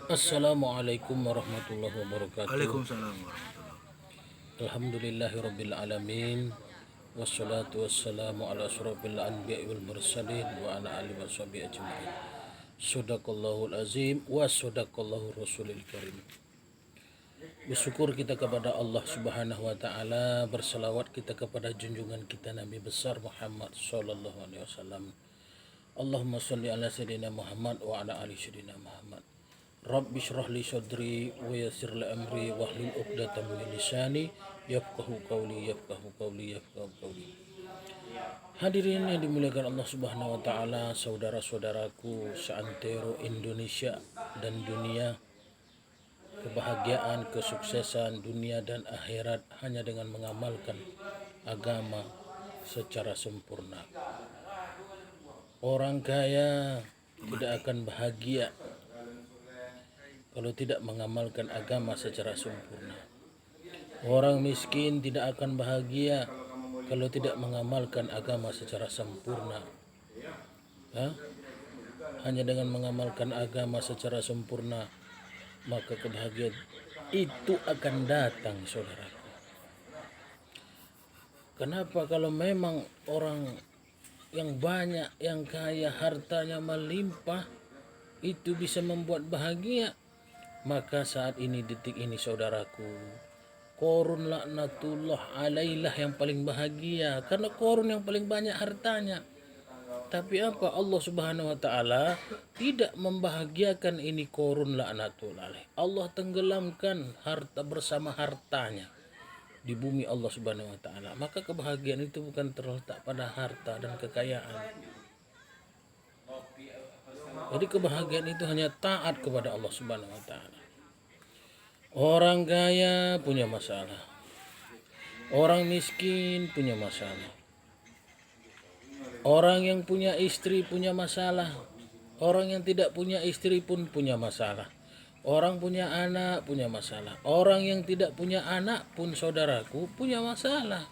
Assalamualaikum warahmatullahi wabarakatuh. Waalaikumsalam warahmatullahi. Alhamdulillahirabbil alamin. Wassalatu wassalamu ala asyrofil anbiya'i wal mursalin wa ala alihi washabihi ajma'in. Shadaqallahul azim wa shadaqallahu rasulil karim. Bersyukur kita kepada Allah Subhanahu wa taala, berselawat kita kepada junjungan kita Nabi besar Muhammad sallallahu alaihi wasallam. Allahumma shalli ala sayyidina Muhammad wa ala ali sayyidina Muhammad. Rabbi shrah li sadri wa yassir li amri wahlul 'uqdatam min lisani yafqahu qawli. Hadirin yang dimuliakan Allah Subhanahu wa taala, saudara-saudaraku seantero Indonesia dan dunia, kebahagiaan, kesuksesan dunia dan akhirat hanya dengan mengamalkan agama secara sempurna. Orang kaya tidak akan bahagia kalau tidak mengamalkan agama secara sempurna. Orang miskin tidak akan bahagia kalau tidak mengamalkan agama secara sempurna. Hanya dengan mengamalkan agama secara sempurna, maka kebahagiaan itu akan datang, saudaraku. Kenapa? Kalau memang orang yang banyak, yang kaya, hartanya melimpah, itu bisa membuat bahagia, maka saat ini, detik ini, saudaraku, Qarun laknatullah alailah yang paling bahagia, karena Qarun yang paling banyak hartanya. Tapi apa? Allah Subhanahu wa taala tidak membahagiakan ini Qarun laknatullah alaih. Allah tenggelamkan harta bersama hartanya di bumi Allah Subhanahu wa taala. Maka kebahagiaan itu bukan terletak pada harta dan kekayaan. Jadi kebahagiaan itu hanya taat kepada Allah Subhanahu wa taala. Orang kaya punya masalah. Orang miskin punya masalah. Orang yang punya istri punya masalah. Orang yang tidak punya istri pun punya masalah. Orang punya anak punya masalah. Orang yang tidak punya anak pun, saudaraku, punya masalah.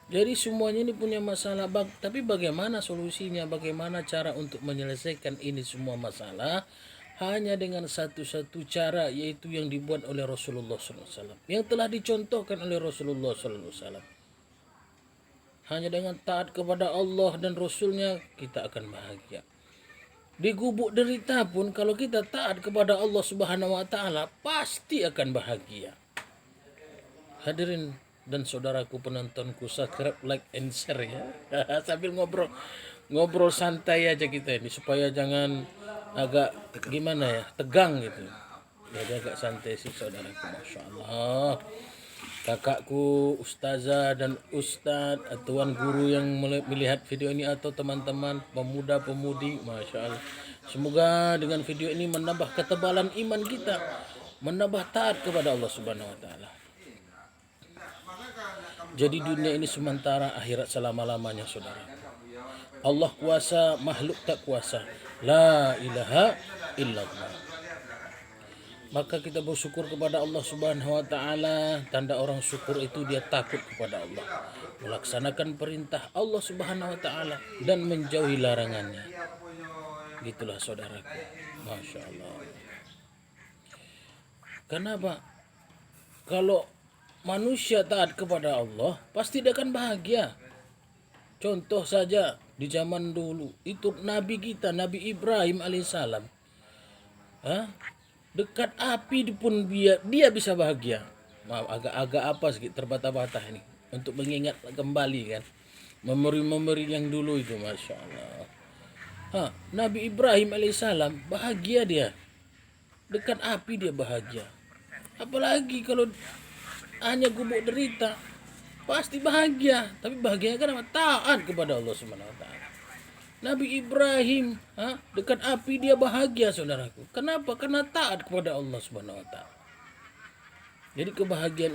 Jadi semuanya ini punya masalah. Tapi bagaimana solusinya? Bagaimana cara untuk menyelesaikan ini semua masalah? Hanya dengan satu-satu cara, yaitu yang dibuat oleh Rasulullah SAW, yang telah dicontohkan oleh Rasulullah SAW. Hanya dengan taat kepada Allah dan Rasulnya, kita akan bahagia. Di gubuk derita pun, kalau kita taat kepada Allah Subhanahu wa taala, pasti akan bahagia. Hadirin dan saudaraku penontonku, subscribe, like, and share ya. Sambil ngobrol santai aja kita ini, supaya jangan agak gimana ya, tegang gitu. Jadi agak santai sih, saudaraku. Masya Allah, kakakku ustazah dan ustad, tuan guru yang melihat video ini, atau teman-teman pemuda-pemudi, Masya Allah, semoga dengan video ini menambah ketebalan iman kita, menambah taat kepada Allah Subhanahu wa taala. Jadi dunia ini sementara, akhirat selama-lamanya, saudara. Allah kuasa, makhluk tak kuasa. La ilaha illallah. Maka kita bersyukur kepada Allah Subhanahu wa taala. Tanda orang syukur itu dia takut kepada Allah, melaksanakan perintah Allah Subhanahu wa taala dan menjauhi larangannya. Gitulah, saudaraku. Masya Allah. Kenapa? Kalau manusia taat kepada Allah, pasti dia akan bahagia. Contoh saja di zaman dulu itu Nabi kita, Nabi Ibrahim alaihissalam, dekat api pun dia bisa bahagia. Maaf, agak apa sedikit terbata-bata ini untuk mengingat kembali kan memori-memori yang dulu itu, Masya Allah. Nabi Ibrahim alaihissalam bahagia, dia dekat api dia bahagia. Apalagi kalau hanya gubuk derita, pasti bahagia. Tapi bahagianya kan taat kepada Allah Subhanahu wa taala. Nabi Ibrahim dekat api dia bahagia, saudaraku. Kenapa? Karena taat kepada Allah Subhanahu wa taala. Jadi kebahagiaan